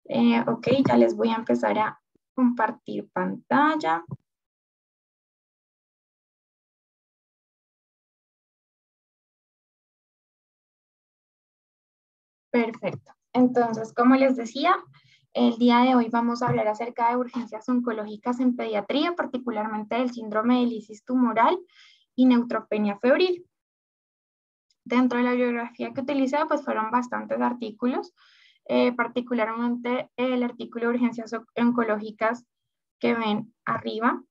Ok, ya les voy a empezar a compartir pantalla. Perfecto. Entonces, como les decía, el día de hoy vamos a hablar acerca de urgencias oncológicas en pediatría, particularmente del síndrome de lisis tumoral y neutropenia febril. Dentro de la bibliografía que utilicé, pues fueron bastantes artículos, particularmente el artículo de urgencias oncológicas que ven arriba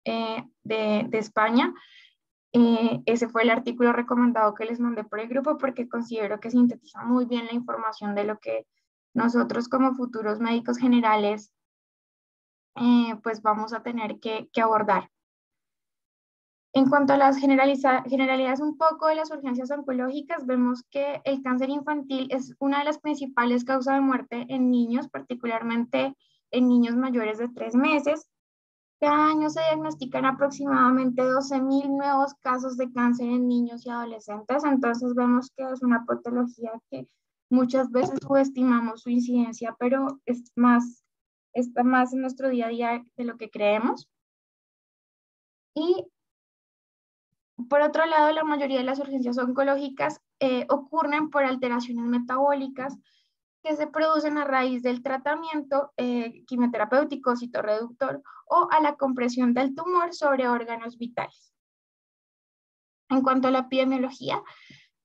de España. Ese fue el artículo recomendado que les mandé por el grupo porque considero que sintetiza muy bien la información de lo que nosotros como futuros médicos generales pues vamos a tener que abordar. En cuanto a las generalidades un poco de las urgencias oncológicas, vemos que el cáncer infantil es una de las principales causas de muerte en niños, particularmente en niños mayores de 3 meses. Cada año se diagnostican aproximadamente 12.000 nuevos casos de cáncer en niños y adolescentes, entonces vemos que es una patología que muchas veces subestimamos su incidencia, pero está más en nuestro día a día de lo que creemos. Y por otro lado, la mayoría de las urgencias oncológicas ocurren por alteraciones metabólicas que se producen a raíz del tratamiento quimioterapéutico citorreductor o a la compresión del tumor sobre órganos vitales. En cuanto a la epidemiología,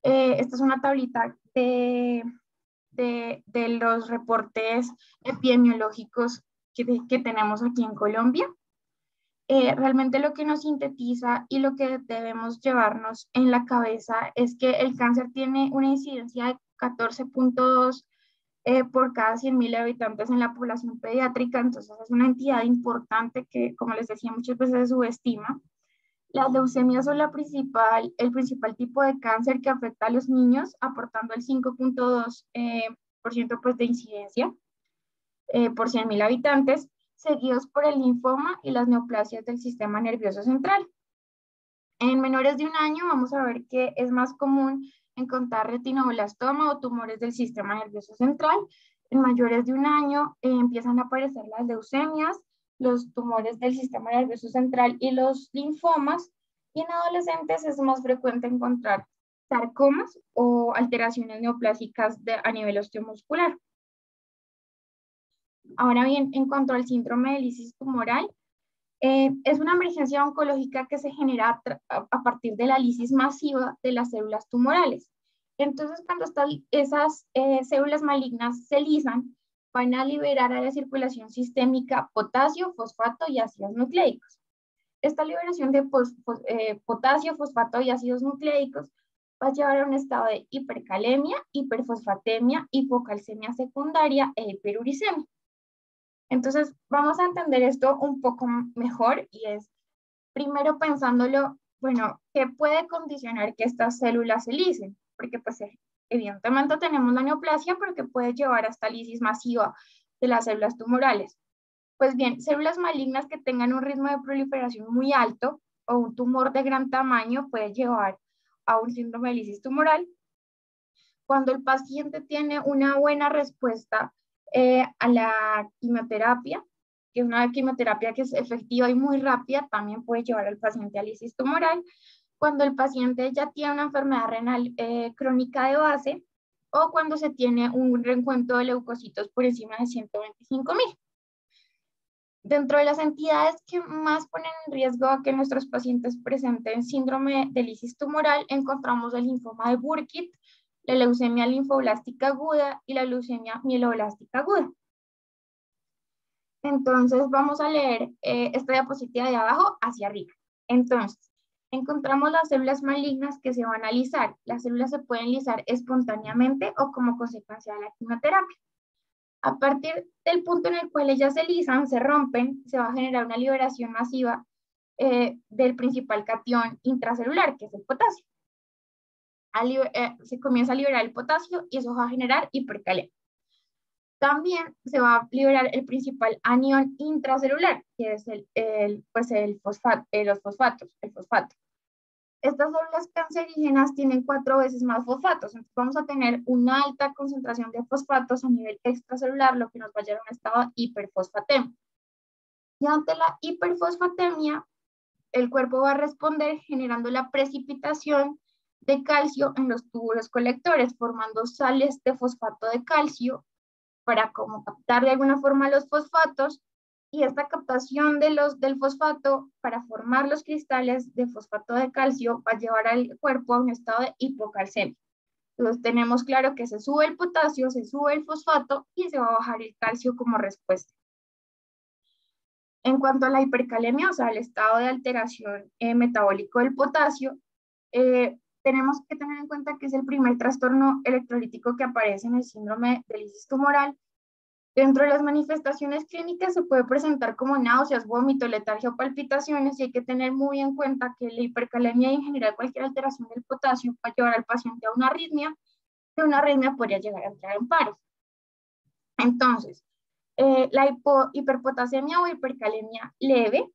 esta es una tablita de los reportes epidemiológicos que tenemos aquí en Colombia. Realmente lo que nos sintetiza y lo que debemos llevarnos en la cabeza es que el cáncer tiene una incidencia de 14.2 por cada 100.000 habitantes en la población pediátrica, entonces es una entidad importante que, como les decía, muchas veces se subestima. Las leucemias son el principal tipo de cáncer que afecta a los niños, aportando el 5.2% pues, de incidencia por 100.000 habitantes, seguidos por el linfoma y las neoplasias del sistema nervioso central. En menores de 1 año vamos a ver que es más común encontrar retinoblastoma o tumores del sistema nervioso central. En mayores de 1 año empiezan a aparecer las leucemias, los tumores del sistema nervioso central y los linfomas. Y en adolescentes es más frecuente encontrar sarcomas o alteraciones neoplásicas a nivel osteomuscular. Ahora bien, en cuanto al síndrome de lisis tumoral, es una emergencia oncológica que se genera a partir de la lisis masiva de las células tumorales. Entonces, cuando esas células malignas se lisan, van a liberar a la circulación sistémica potasio, fosfato y ácidos nucleicos. Esta liberación de potasio, fosfato y ácidos nucleicos va a llevar a un estado de hipercalemia, hiperfosfatemia, hipocalcemia secundaria e hiperuricemia. Entonces, vamos a entender esto un poco mejor y es, primero pensándolo, bueno, ¿qué puede condicionar que estas células se lisen? Porque pues evidentemente tenemos la neoplasia, pero que puede llevar hasta lisis masiva de las células tumorales. Pues bien, células malignas que tengan un ritmo de proliferación muy alto o un tumor de gran tamaño puede llevar a un síndrome de lisis tumoral. Cuando el paciente tiene una buena respuesta a la quimioterapia, que es una quimioterapia que es efectiva y muy rápida, también puede llevar al paciente a lisis tumoral. Cuando el paciente ya tiene una enfermedad renal crónica de base o cuando se tiene un reencuentro de leucocitos por encima de 125.000. Dentro de las entidades que más ponen en riesgo a que nuestros pacientes presenten síndrome de lisis tumoral, encontramos el linfoma de Burkitt, la leucemia linfoblástica aguda y la leucemia mieloblástica aguda. Entonces vamos a leer esta diapositiva de abajo hacia arriba. Entonces, encontramos las células malignas que se van a lisar. Las células se pueden lisar espontáneamente o como consecuencia de la quimioterapia. A partir del punto en el cual ellas se lisan, se rompen, se va a generar una liberación masiva del principal catión intracelular, que es el potasio. Se comienza a liberar el potasio y eso va a generar hipercalemia. También se va a liberar el principal anión intracelular, que es los fosfatos, el fosfato. Estas células cancerígenas tienen 4 veces más fosfatos, entonces vamos a tener una alta concentración de fosfatos a nivel extracelular, lo que nos va a llevar a un estado de hiperfosfatemia. Y ante la hiperfosfatemia, el cuerpo va a responder generando la precipitación de calcio en los túbulos colectores, formando sales de fosfato de calcio para como captar de alguna forma los fosfatos, y esta captación del fosfato para formar los cristales de fosfato de calcio va a llevar al cuerpo a un estado de hipocalcemia. Entonces tenemos claro que se sube el potasio, se sube el fosfato y se va a bajar el calcio como respuesta. En cuanto a la hipercalemia, o sea, el estado de alteración metabólico del potasio, tenemos que tener en cuenta que es el primer trastorno electrolítico que aparece en el síndrome de lisis tumoral. Dentro de las manifestaciones clínicas se puede presentar como náuseas, vómito, letargia o palpitaciones, y hay que tener muy en cuenta que la hipercalemia y en general cualquier alteración del potasio puede llevar al paciente a una arritmia, y una arritmia podría llegar a entrar en paro. Entonces, la hiperpotasemia o hipercalemia leve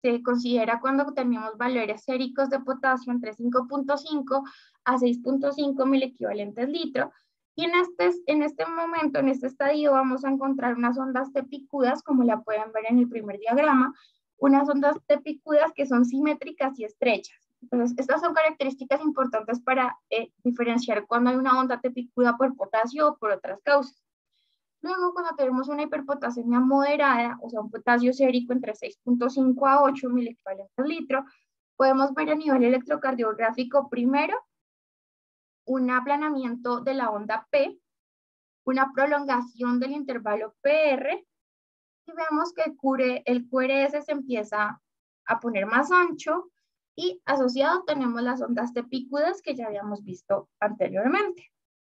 se considera cuando tenemos valores séricos de potasio entre 5.5 a 6.5 milequivalentes litro. Y en este momento, en este estadio, vamos a encontrar unas ondas tepicudas, como la pueden ver en el primer diagrama, unas ondas tepicudas que son simétricas y estrechas. Entonces, estas son características importantes para diferenciar cuando hay una onda tepicuda por potasio o por otras causas. Luego, cuando tenemos una hiperpotasemia moderada, o sea, un potasio sérico entre 6.5 a 8 milequivalentes litro, podemos ver a nivel electrocardiográfico primero un aplanamiento de la onda P, una prolongación del intervalo PR, y vemos que el QRS se empieza a poner más ancho, y asociado tenemos las ondas tepícudas que ya habíamos visto anteriormente.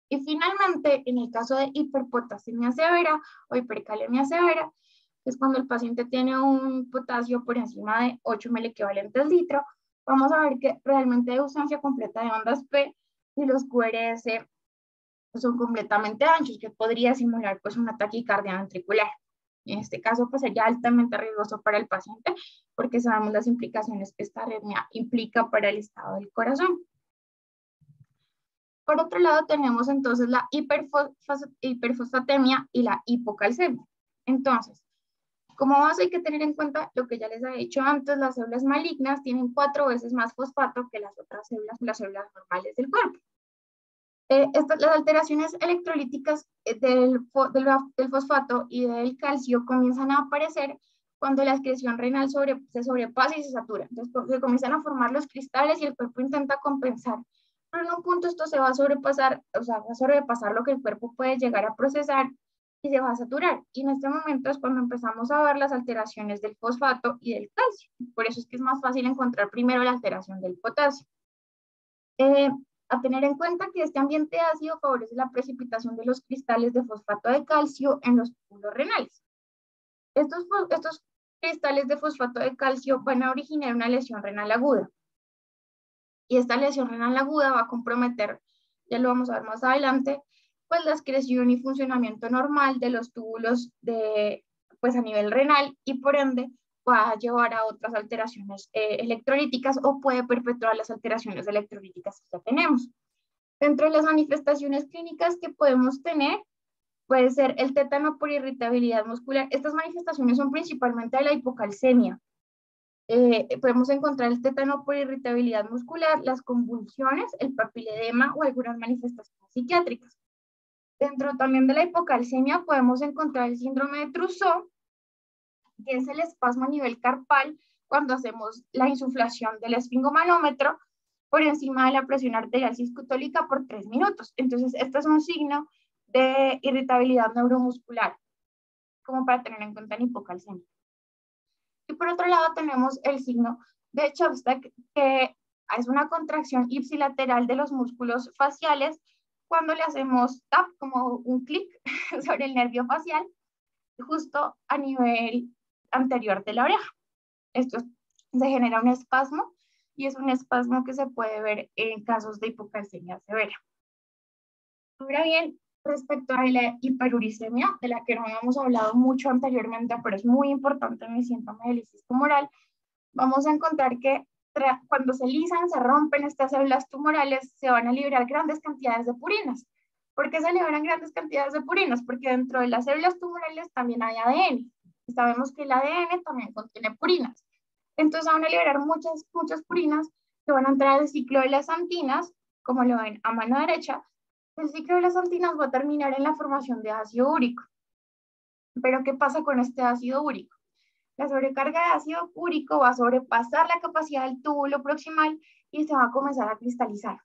Y finalmente, en el caso de hiperpotasemia severa o hipercalemia severa, es cuando el paciente tiene un potasio por encima de 8 milequivalentes litro, vamos a ver que realmente hay ausencia completa de ondas P y los QRS son completamente anchos, que podría simular pues una taquicardia ventricular. En este caso, pues sería altamente riesgoso para el paciente porque sabemos las implicaciones que esta arritmia implica para el estado del corazón. Por otro lado, tenemos entonces la hiperfosfatemia y la hipocalcemia. Entonces, como base hay que tener en cuenta lo que ya les he dicho antes, las células malignas tienen 4 veces más fosfato que las otras células, las células normales del cuerpo. Las alteraciones electrolíticas del fosfato y del calcio comienzan a aparecer cuando la excreción renal se sobrepasa y se satura. Entonces, se comienzan a formar los cristales y el cuerpo intenta compensar. Pero en un punto esto se va a sobrepasar, o sea, va a sobrepasar lo que el cuerpo puede llegar a procesar y se va a saturar. Y en este momento es cuando empezamos a ver las alteraciones del fosfato y del calcio. Por eso es que es más fácil encontrar primero la alteración del potasio. A tener en cuenta que este ambiente ácido favorece la precipitación de los cristales de fosfato de calcio en los túbulos renales. Estos cristales de fosfato de calcio van a originar una lesión renal aguda. Y esta lesión renal aguda va a comprometer, ya lo vamos a ver más adelante, pues la excreción y funcionamiento normal de los túbulos pues a nivel renal, y por ende va a llevar a otras alteraciones electrolíticas o puede perpetuar las alteraciones electrolíticas que ya tenemos. Dentro de las manifestaciones clínicas que podemos tener, puede ser el tétano por irritabilidad muscular. Estas manifestaciones son principalmente de la hipocalcemia. Podemos encontrar el tétano por irritabilidad muscular, las convulsiones, el papiledema o algunas manifestaciones psiquiátricas. Dentro también de la hipocalcemia podemos encontrar el síndrome de Trousseau, que es el espasmo a nivel carpal cuando hacemos la insuflación del esfingomanómetro por encima de la presión arterial sistólica por 3 minutos. Entonces, este es un signo de irritabilidad neuromuscular, como para tener en cuenta en hipocalcemia. Y por otro lado tenemos el signo de Chopstack, que es una contracción ipsilateral de los músculos faciales cuando le hacemos tap, como un clic sobre el nervio facial, justo a nivel anterior de la oreja. Esto se genera un espasmo y es un espasmo que se puede ver en casos de hipocalcemia severa. Ahora bien, respecto a la hiperuricemia, de la que no habíamos hablado mucho anteriormente, pero es muy importante en el síndrome de lisis tumoral, vamos a encontrar que cuando se lisan, se rompen estas células tumorales, se van a liberar grandes cantidades de purinas. ¿Por qué se liberan grandes cantidades de purinas? Porque dentro de las células tumorales también hay ADN. Y sabemos que el ADN también contiene purinas. Entonces van a liberar muchas purinas que van a entrar al ciclo de las antinas, como lo ven a mano derecha. El ciclo de las antinas va a terminar en la formación de ácido úrico. Pero ¿qué pasa con este ácido úrico? La sobrecarga de ácido úrico va a sobrepasar la capacidad del túbulo proximal y se va a comenzar a cristalizar.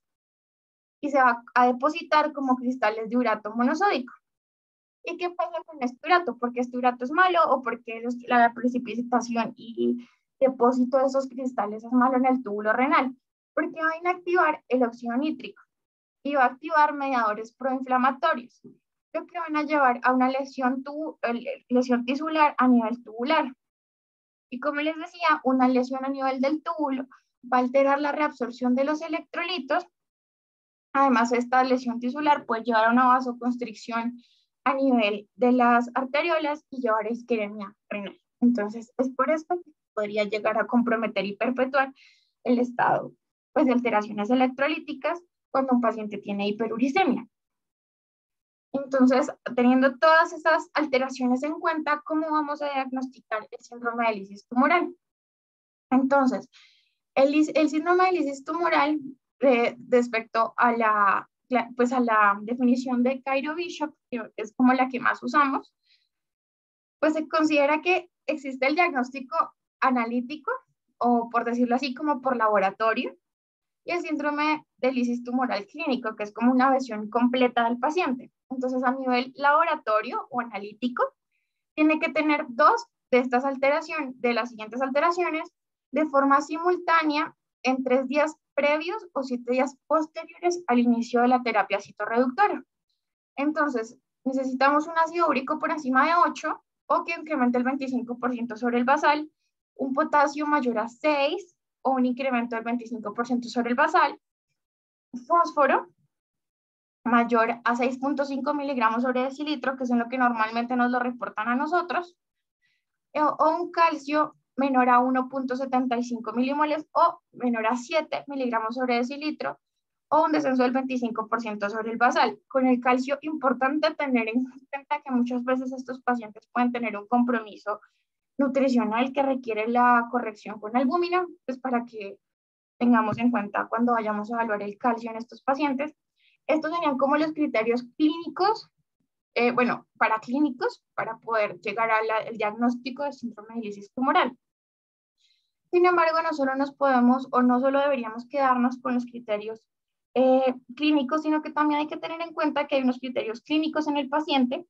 Y se va a depositar como cristales de urato monosódico. ¿Y qué pasa con este urato? ¿Por qué este urato es malo o por qué la precipitación y depósito de esos cristales es malo en el túbulo renal? Porque va a inactivar el óxido nítrico y va a activar mediadores proinflamatorios, lo que van a llevar a una lesión tisular a nivel tubular. Y como les decía, una lesión a nivel del túbulo va a alterar la reabsorción de los electrolitos. Además, esta lesión tisular puede llevar a una vasoconstricción a nivel de las arteriolas y llevar a isquemia renal. Entonces, es por esto que podría llegar a comprometer y perpetuar el estado pues, de alteraciones electrolíticas cuando un paciente tiene hiperuricemia. Entonces, teniendo todas esas alteraciones en cuenta, ¿cómo vamos a diagnosticar el síndrome de lisis tumoral? Entonces, el síndrome de lisis tumoral, respecto a la definición de Cairo Bishop, que es como la que más usamos, pues se considera que existe el diagnóstico analítico, o por decirlo así, como por laboratorio, y el síndrome de lisis tumoral clínico, que es como una versión completa del paciente. Entonces, a nivel laboratorio o analítico, tiene que tener dos de las siguientes alteraciones, de forma simultánea en 3 días previos o 7 días posteriores al inicio de la terapia citorreductora. Entonces, necesitamos un ácido úrico por encima de 8 o que incremente el 25% sobre el basal, un potasio mayor a 6 o un incremento del 25% sobre el basal, fósforo mayor a 6.5 miligramos sobre decilitro, que es lo que normalmente nos lo reportan a nosotros, o un calcio menor a 1.75 milimoles o menor a 7 miligramos sobre decilitro, o un descenso del 25% sobre el basal. Con el calcio, importante tener en cuenta que muchas veces estos pacientes pueden tener un compromiso nutricional que requiere la corrección con albúmina, pues para que tengamos en cuenta cuando vayamos a evaluar el calcio en estos pacientes. Estos serían como los criterios clínicos, para clínicos, para poder llegar al diagnóstico de síndrome de lisis tumoral. Sin embargo, no solo nos podemos o no solo deberíamos quedarnos con los criterios clínicos, sino que también hay que tener en cuenta que hay unos criterios clínicos en el paciente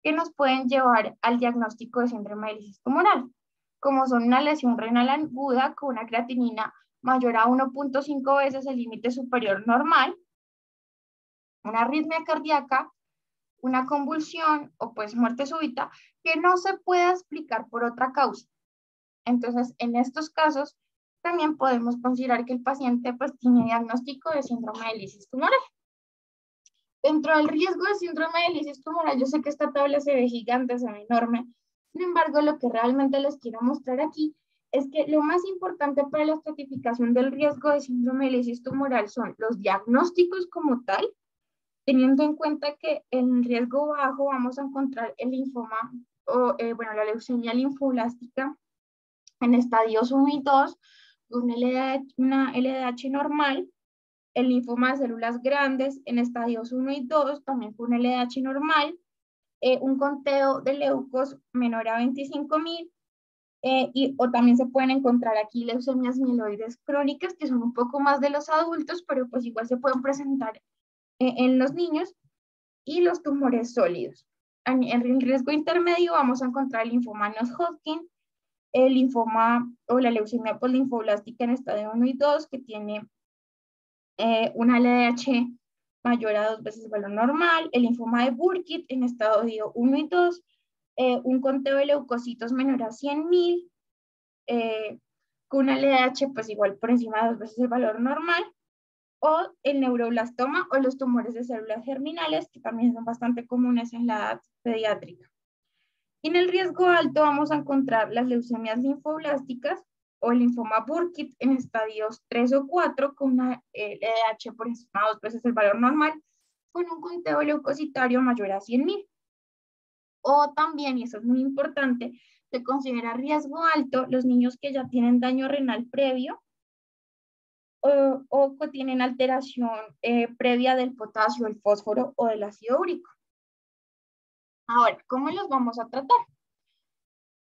que nos pueden llevar al diagnóstico de síndrome de lisis tumoral, como son una lesión renal aguda con una creatinina mayor a 1.5 veces el límite superior normal, una arritmia cardíaca, una convulsión o pues muerte súbita que no se pueda explicar por otra causa. Entonces, en estos casos, también podemos considerar que el paciente pues tiene diagnóstico de síndrome de lisis tumoral. Dentro del riesgo de síndrome de lisis tumoral, yo sé que esta tabla se ve gigante, se ve enorme. Sin embargo, lo que realmente les quiero mostrar aquí es que lo más importante para la estratificación del riesgo de síndrome de lisis tumoral son los diagnósticos como tal, teniendo en cuenta que en riesgo bajo vamos a encontrar el linfoma la leucemia linfoblástica en estadios 1 y 2, una LDH normal, el linfoma de células grandes en estadios 1 y 2, también con LDH normal, un conteo de leucos menor a 25.000, o también se pueden encontrar aquí leucemias mieloides crónicas, que son un poco más de los adultos, pero pues igual se pueden presentar en los niños, y los tumores sólidos. En riesgo intermedio vamos a encontrar el linfoma no-Hodgkin, el linfoma o la leucemia linfoblástica en estadio 1 y 2, que tiene una LDH mayor a 2 veces el valor normal, el linfoma de Burkitt en estadio 1 y 2, un conteo de leucocitos menor a 100.000, con una LDH pues igual por encima de 2 veces el valor normal, o el neuroblastoma o los tumores de células germinales, que también son bastante comunes en la edad pediátrica. En el riesgo alto vamos a encontrar las leucemias linfoblásticas, o el linfoma Burkitt en estadios 3 o 4 con una LDH por encima de 2 veces el valor normal, con un conteo leucocitario mayor a 100.000. O también, y eso es muy importante, se considera riesgo alto los niños que ya tienen daño renal previo o que tienen alteración previa del potasio, el fósforo o del ácido úrico. Ahora, ¿cómo los vamos a tratar?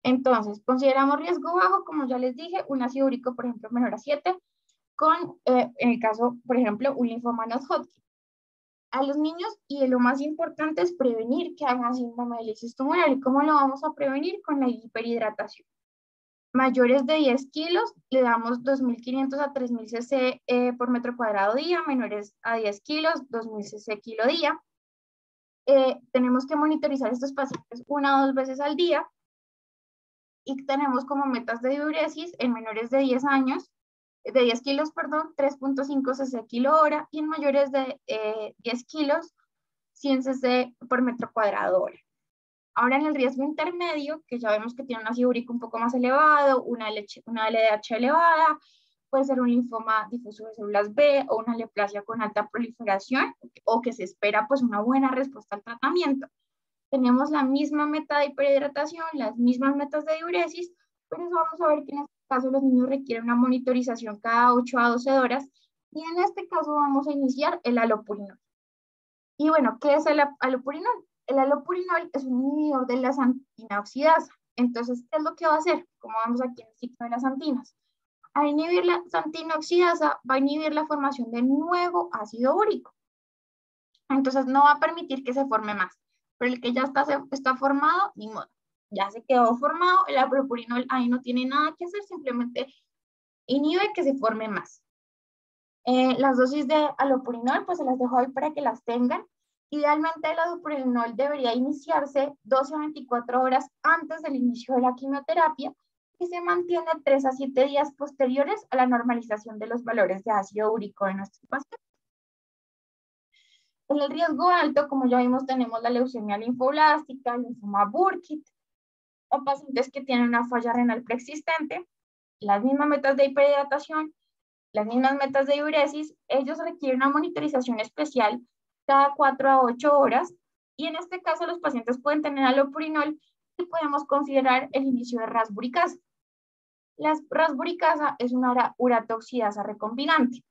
Entonces, consideramos riesgo bajo, como ya les dije, un ácido úrico, por ejemplo, menor a 7, con, en el caso, por ejemplo, un linfoma no-Hodgkin. A los niños, y lo más importante es prevenir que hagan síndrome de lisis tumoral. ¿Y cómo lo vamos a prevenir? Con la hiperhidratación. Mayores de 10 kilos, le damos 2.500 a 3.000 cc por metro cuadrado día, menores a 10 kilos, 2.000 cc kilo día. Tenemos que monitorizar a estos pacientes 1 o 2 veces al día y tenemos como metas de diuresis en menores de 10 años, de 10 kilos, perdón, 3.5 cc kilo hora y en mayores de 10 kilos, 100 cc por metro cuadrado hora. Ahora en el riesgo intermedio, que ya vemos que tiene un ácido úrico un poco más elevado, una LDH elevada, puede ser un linfoma difuso de células B o una neoplasia con alta proliferación o que se espera pues una buena respuesta al tratamiento. Tenemos la misma meta de hiperhidratación, las mismas metas de diuresis, pero vamos a ver que en este caso los niños requieren una monitorización cada 8 a 12 horas y en este caso vamos a iniciar el alopurinol. Y bueno, ¿qué es el alopurinol? El alopurinol es un inhibidor de la santina oxidasa. Entonces, ¿qué es lo que va a hacer? Como vemos aquí en el ciclo de las santinas. Al inhibir la santina oxidasa, va a inhibir la formación de nuevo ácido úrico. Entonces, no va a permitir que se forme más. Pero el que ya está formado, ni modo. Ya se quedó formado, el alopurinol ahí no tiene nada que hacer, simplemente inhibe que se forme más. Las dosis de alopurinol, pues se las dejo ahí para que las tengan. Idealmente el alopurinol debería iniciarse 12 a 24 horas antes del inicio de la quimioterapia y se mantiene 3 a 7 días posteriores a la normalización de los valores de ácido úrico de nuestros pacientes. En el riesgo alto, como ya vimos, tenemos la leucemia linfoblástica, el linfoma Burkitt, o pacientes que tienen una falla renal preexistente, las mismas metas de hiperhidratación, las mismas metas de diuresis, ellos requieren una monitorización especial cada 4 a 8 horas y en este caso los pacientes pueden tener alopurinol y podemos considerar el inicio de rasburicasa. La rasburicasa es una uratoxidasa recombinante.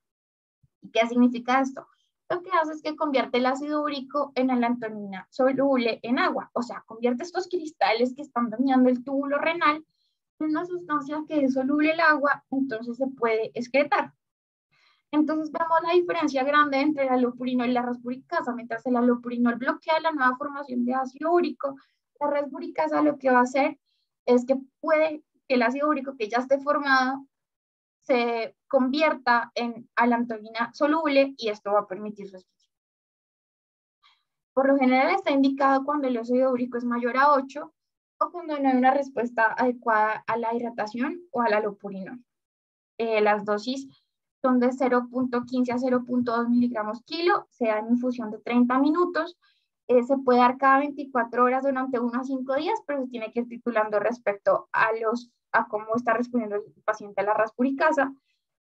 ¿Y qué significa esto? Lo que hace es que convierte el ácido úrico en alantonina soluble en agua, o sea, convierte estos cristales que están dañando el túbulo renal en una sustancia que es soluble el agua, entonces se puede excretar. Entonces vemos la diferencia grande entre el alopurinol y la rasburicasa. Mientras el alopurinol bloquea la nueva formación de ácido úrico, la rasburicasa lo que va a hacer es que puede que el ácido úrico que ya esté formado se convierta en alantonina soluble y esto va a permitir su excreción. Por lo general está indicado cuando el ácido úrico es mayor a 8 o cuando no hay una respuesta adecuada a la hidratación o al alopurinol. Las dosis son de 0.15 a 0.2 miligramos kilo, se da en infusión de 30 minutos, se puede dar cada 24 horas durante 1 a 5 días, pero se tiene que ir titulando respecto a cómo está respondiendo el paciente a la rasburicasa.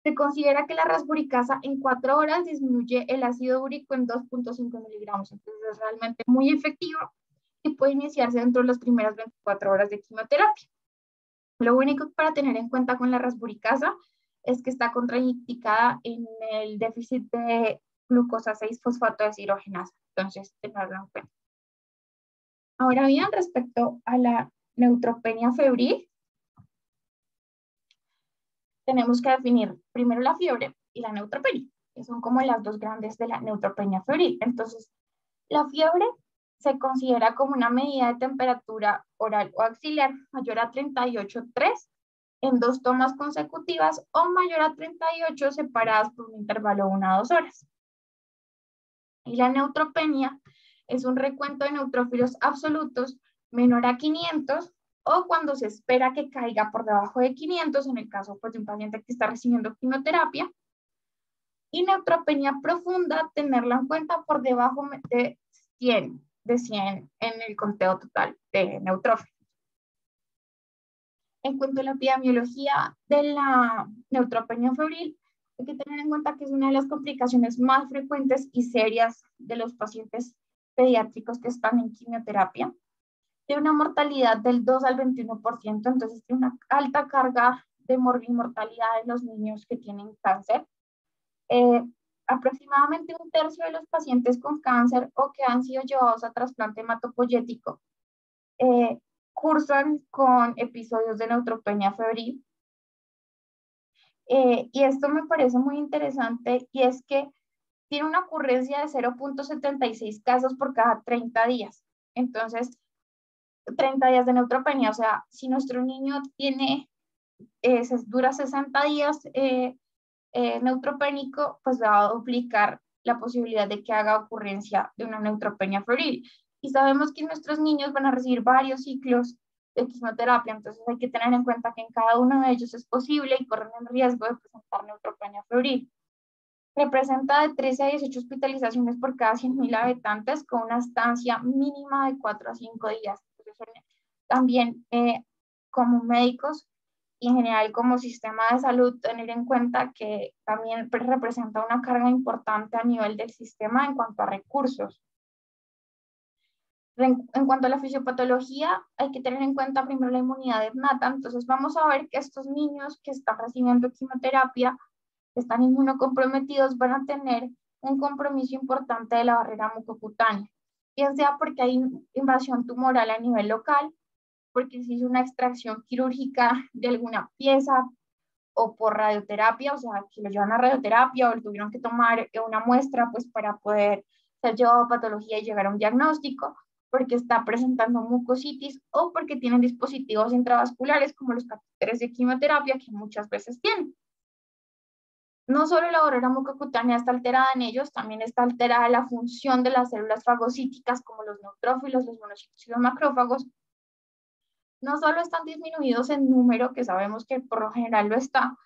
Se considera que la rasburicasa en 4 horas disminuye el ácido úrico en 2.5 miligramos, entonces es realmente muy efectivo y puede iniciarse dentro de las primeras 24 horas de quimioterapia. Lo único para tener en cuenta con la rasburicasa es que está contraindicada en el déficit de glucosa 6-fosfato deshidrogenasa. Entonces, tenerlo en cuenta. Ahora bien, respecto a la neutropenia febril, tenemos que definir primero la fiebre y la neutropenia, que son como las dos grandes de la neutropenia febril. Entonces, la fiebre se considera como una medida de temperatura oral o axilar mayor a 38,3 en 2 tomas consecutivas o mayor a 38 separadas por un intervalo de 1 a 2 horas. Y la neutropenia es un recuento de neutrófilos absolutos menor a 500 o cuando se espera que caiga por debajo de 500, en el caso pues, de un paciente que está recibiendo quimioterapia. Y neutropenia profunda, tenerla en cuenta por debajo de 100 en el conteo total de neutrófilos. En cuanto a la epidemiología de la neutropenia febril, hay que tener en cuenta que es una de las complicaciones más frecuentes y serias de los pacientes pediátricos que están en quimioterapia. Tiene una mortalidad del 2 al 21%, entonces tiene una alta carga de mortalidad en los niños que tienen cáncer. Aproximadamente un tercio de los pacientes con cáncer o que han sido llevados a trasplante hematopoyético cursan con episodios de neutropenia febril. Y esto me parece muy interesante y es que tiene una ocurrencia de 0.76 casos por cada 30 días. Entonces, 30 días de neutropenia, o sea, si nuestro niño tiene, dura 60 días neutropénico, pues va a duplicar la posibilidad de que haga ocurrencia de una neutropenia febril. Y sabemos que nuestros niños van a recibir varios ciclos de quimioterapia, entonces hay que tener en cuenta que en cada uno de ellos es posible y corren el riesgo de presentar neutropenia febril. Representa de 13 a 18 hospitalizaciones por cada 100.000 habitantes con una estancia mínima de 4 a 5 días. Entonces, también como médicos y en general como sistema de salud, tener en cuenta que también representa una carga importante a nivel del sistema en cuanto a recursos. En cuanto a la fisiopatología, hay que tener en cuenta primero la inmunidad innata. Entonces vamos a ver que estos niños que están recibiendo quimioterapia, que están inmunocomprometidos, van a tener un compromiso importante de la barrera mucocutánea, ya sea porque hay invasión tumoral a nivel local, porque se hizo una extracción quirúrgica de alguna pieza o por radioterapia, o sea, que lo llevan a radioterapia o le tuvieron que tomar una muestra pues para poder ser llevado a patología y llegar a un diagnóstico, porque está presentando mucositis o porque tienen dispositivos intravasculares como los catéteres de quimioterapia que muchas veces tienen. No solo la barrera mucocutánea está alterada en ellos, también está alterada la función de las células fagocíticas como los neutrófilos, los monocitos y los macrófagos. No solo están disminuidos en número, que sabemos que por lo general lo está,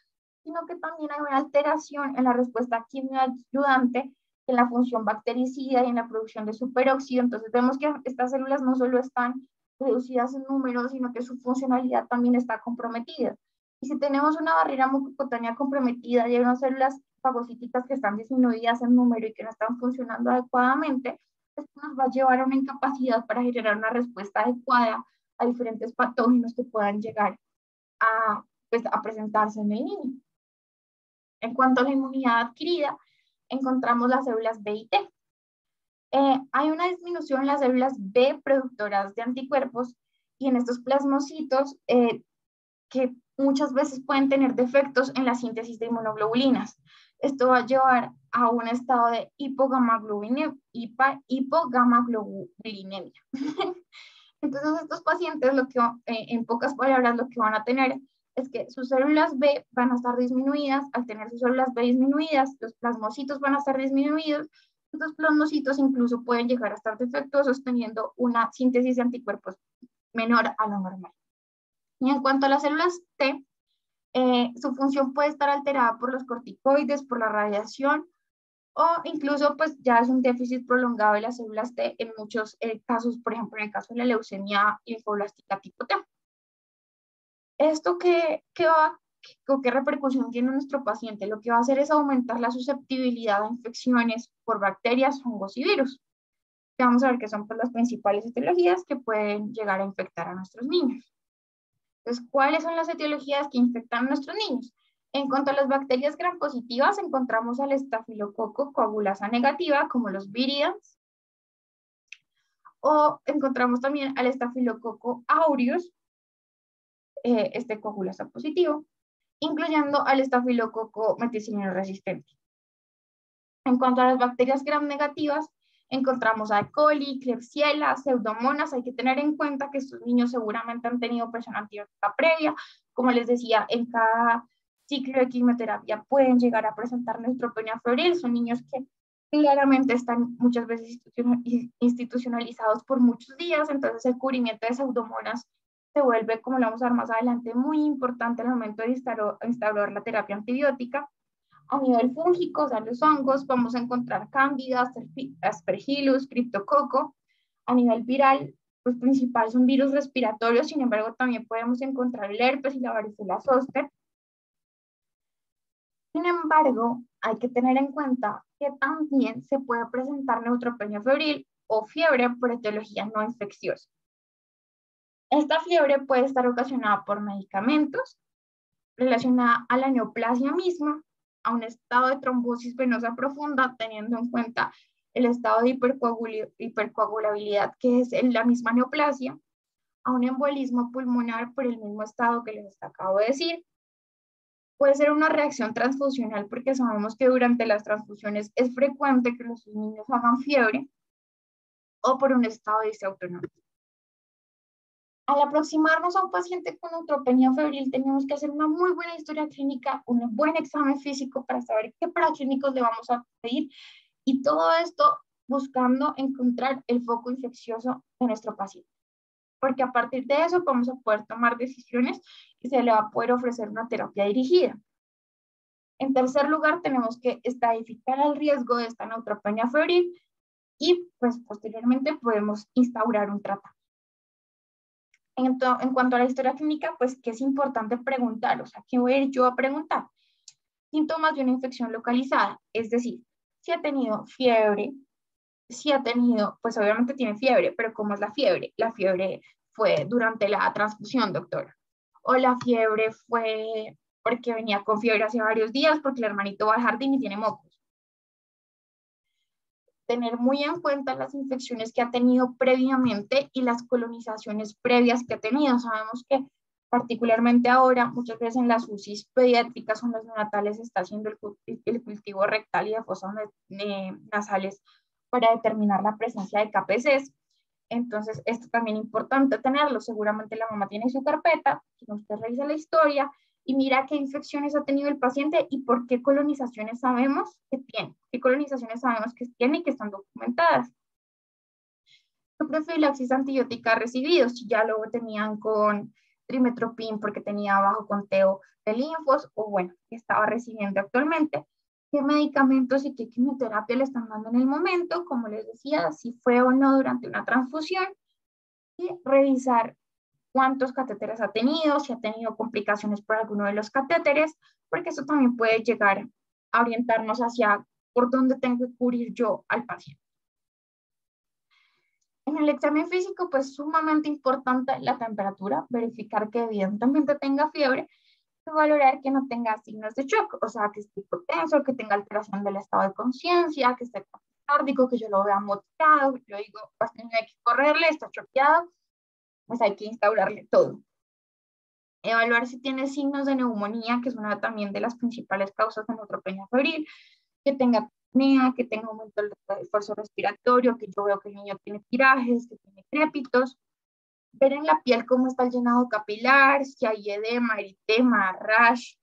sino que también hay una alteración en la respuesta quimioayudante, en la función bactericida y en la producción de superóxido. Entonces vemos que estas células no solo están reducidas en número, sino que su funcionalidad también está comprometida. Y si tenemos una barrera mucocutánea comprometida y hay unas células fagocíticas que están disminuidas en número y que no están funcionando adecuadamente, esto nos va a llevar a una incapacidad para generar una respuesta adecuada a diferentes patógenos que puedan llegar a, pues, a presentarse en el niño. En cuanto a la inmunidad adquirida, encontramos las células B y T. Hay una disminución en las células B productoras de anticuerpos y en estos plasmocitos que muchas veces pueden tener defectos en la síntesis de inmunoglobulinas. Esto va a llevar a un estado de hipogamaglobulinemia. Entonces, estos pacientes, en pocas palabras, lo que van a tener es que sus células B van a estar disminuidas. Al tener sus células B disminuidas, los plasmocitos van a estar disminuidos. Estos plasmocitos incluso pueden llegar a estar defectuosos, teniendo una síntesis de anticuerpos menor a lo normal. Y en cuanto a las células T, su función puede estar alterada por los corticoides, por la radiación, o incluso pues ya es un déficit prolongado de las células T en muchos casos, por ejemplo en el caso de la leucemia linfoblástica tipo T. ¿Esto qué repercusión tiene en nuestro paciente? Lo que va a hacer es aumentar la susceptibilidad a infecciones por bacterias, hongos y virus. Vamos a ver qué son pues, las principales etiologías que pueden llegar a infectar a nuestros niños. Entonces, ¿cuáles son las etiologías que infectan a nuestros niños? En cuanto a las bacterias gram positivas, encontramos al estafilococo coagulasa negativa, como los viridians, o encontramos también al estafilococo aureus, este coagulasa positivo, incluyendo al estafilococo meticilino resistente. En cuanto a las bacterias gram negativas, encontramos a E. coli, Klebsiella, Pseudomonas. Hay que tener en cuenta que estos niños seguramente han tenido presión antibiótica previa. Como les decía, en cada ciclo de quimioterapia pueden llegar a presentar neutropenia febril. Son niños que claramente están muchas veces institucionalizados por muchos días, entonces el cubrimiento de Pseudomonas se vuelve, como lo vamos a ver más adelante, muy importante al momento de instaurar la terapia antibiótica. A nivel fúngico, o sea, los hongos, vamos a encontrar Candida, Aspergillus, Cryptococo. A nivel viral, Los principales son virus respiratorios, sin embargo, también podemos encontrar el herpes y la varicela zoster. Sin embargo, hay que tener en cuenta que también se puede presentar neutropenia febril o fiebre por etiología no infecciosa. Esta fiebre puede estar ocasionada por medicamentos, relacionada a la neoplasia misma, a un estado de trombosis venosa profunda, teniendo en cuenta el estado de hipercoagulabilidad que es en la misma neoplasia, a un embolismo pulmonar por el mismo estado que les acabo de decir. Puede ser una reacción transfusional porque sabemos que durante las transfusiones es frecuente que los niños hagan fiebre, o por un estado de disautonomía. Al aproximarnos a un paciente con neutropenia febril, tenemos que hacer una muy buena historia clínica, un buen examen físico para saber qué paraclínicos le vamos a pedir, y todo esto buscando encontrar el foco infeccioso de nuestro paciente. Porque a partir de eso vamos a poder tomar decisiones y se le va a poder ofrecer una terapia dirigida. En tercer lugar, tenemos que estadificar el riesgo de esta neutropenia febril y pues posteriormente podemos instaurar un tratamiento. En cuanto a la historia clínica, pues que es importante preguntar, o sea, ¿qué voy a ir yo a preguntar? Síntomas de una infección localizada, es decir, si ha tenido fiebre, si ha tenido, pues obviamente tiene fiebre, pero ¿cómo es la fiebre? La fiebre fue durante la transfusión, doctora. O la fiebre fue porque venía con fiebre hace varios días, porque el hermanito va al jardín y tiene mocos. Tener muy en cuenta las infecciones que ha tenido previamente y las colonizaciones previas que ha tenido. Sabemos que particularmente ahora, muchas veces en las UCIs pediátricas o en los neonatales se está haciendo el cultivo rectal y de fosas nasales para determinar la presencia de KPCs. Entonces, esto también es importante tenerlo. Seguramente la mamá tiene su carpeta, que usted revisa la historia y mira qué infecciones ha tenido el paciente y por qué colonizaciones sabemos que tiene, qué colonizaciones sabemos que tiene y que están documentadas. ¿Qué profilaxis antibiótica ha recibido? Si ya lo tenían con trimetoprim porque tenía bajo conteo de linfos, o bueno, que estaba recibiendo actualmente. ¿Qué medicamentos y qué quimioterapia le están dando en el momento? Como les decía, si fue o no durante una transfusión. Y revisar cuántos catéteres ha tenido, si ha tenido complicaciones por alguno de los catéteres, porque eso también puede llegar a orientarnos hacia por dónde tengo que cubrir yo al paciente. En el examen físico, pues sumamente importante la temperatura, verificar que evidentemente tenga fiebre, y valorar que no tenga signos de shock, o sea, que esté hipotenso, que tenga alteración del estado de conciencia, que esté cardíaco, que yo lo vea motivado, yo digo, pues hay que correrle, está choqueado, pues hay que instaurarle todo. Evaluar si tiene signos de neumonía, que es una también de las principales causas de neutropenia febril, que tenga apnea, que tenga aumento del esfuerzo respiratorio, que yo veo que el niño tiene tirajes, que tiene crépitos. Ver en la piel cómo está el llenado capilar, si hay edema, eritema, rash.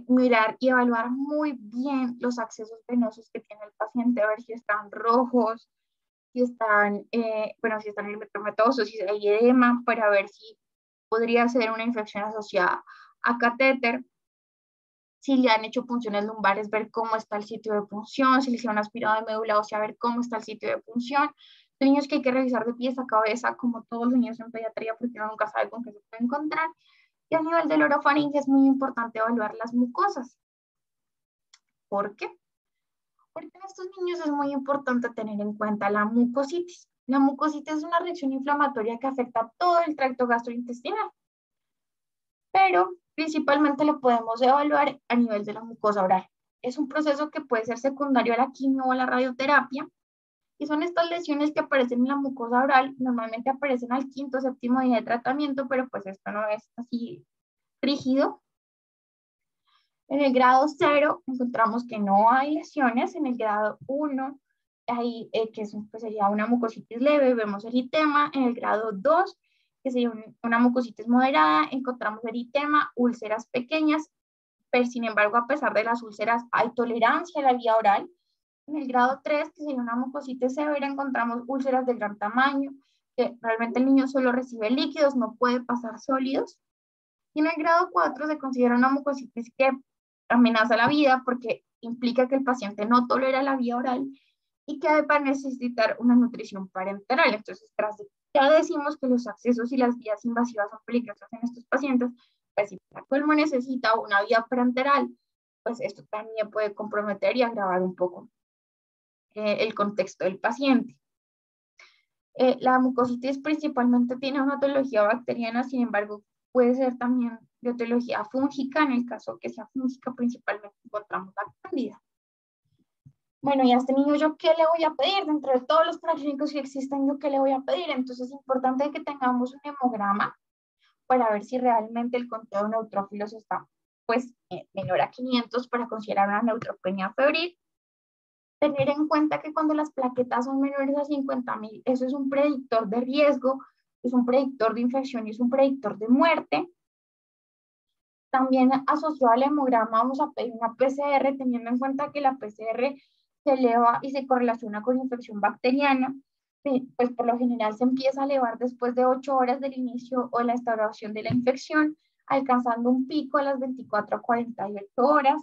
Mirar y evaluar muy bien los accesos venosos que tiene el paciente, a ver si están rojos, si están, si están eritematosos, si hay edema, para ver si podría ser una infección asociada a catéter. Si le han hecho punciones lumbares, ver cómo está el sitio de punción, si le hicieron aspirado de médula ósea, ver cómo está el sitio de punción. Hay niños que hay que revisar de pies a cabeza, como todos los niños en pediatría, porque uno nunca sabe con qué se puede encontrar. Y a nivel del orofaringe es muy importante evaluar las mucosas. ¿Por qué? Porque en estos niños es muy importante tener en cuenta la mucositis. La mucositis es una reacción inflamatoria que afecta todo el tracto gastrointestinal, pero principalmente lo podemos evaluar a nivel de la mucosa oral. Es un proceso que puede ser secundario a la quimio o a la radioterapia, y son estas lesiones que aparecen en la mucosa oral, normalmente aparecen al quinto o séptimo día de tratamiento, pero pues esto no es así rígido. En el grado 0 encontramos que no hay lesiones. En el grado 1, ahí, pues sería una mucositis leve, vemos eritema. En el grado 2, que sería una mucositis moderada, encontramos eritema, úlceras pequeñas, pero sin embargo, a pesar de las úlceras, hay tolerancia a la vía oral. En el grado 3, que sería una mucositis severa, encontramos úlceras de gran tamaño, que realmente el niño solo recibe líquidos, no puede pasar sólidos. Y en el grado 4 se considera una mucositis que amenaza la vida porque implica que el paciente no tolera la vía oral y que va a necesitar una nutrición parenteral. Entonces, tras Ya decimos que los accesos y las vías invasivas son peligrosas en estos pacientes, pues si para colmo necesita una vía parenteral, pues esto también puede comprometer y agravar un poco el contexto del paciente. La mucositis principalmente tiene una etiología bacteriana, sin embargo, puede ser también de etiología fúngica. En el caso que sea fúngica, principalmente encontramos la cándida. Bueno, y a este niño, ¿yo qué le voy a pedir? Dentro de todos los paraclínicos que existen, ¿yo qué le voy a pedir? Entonces es importante que tengamos un hemograma para ver si realmente el conteo de neutrófilos está pues menor a 500 para considerar una neutropenia febril. Tener en cuenta que cuando las plaquetas son menores a 50.000, eso es un predictor de riesgo, es un predictor de infección y es un predictor de muerte. También asociado al hemograma vamos a pedir una PCR, teniendo en cuenta que la PCR se eleva y se correlaciona con infección bacteriana. Pues por lo general se empieza a elevar después de 8 horas del inicio o la instauración de la infección, alcanzando un pico a las 24 a 48 horas.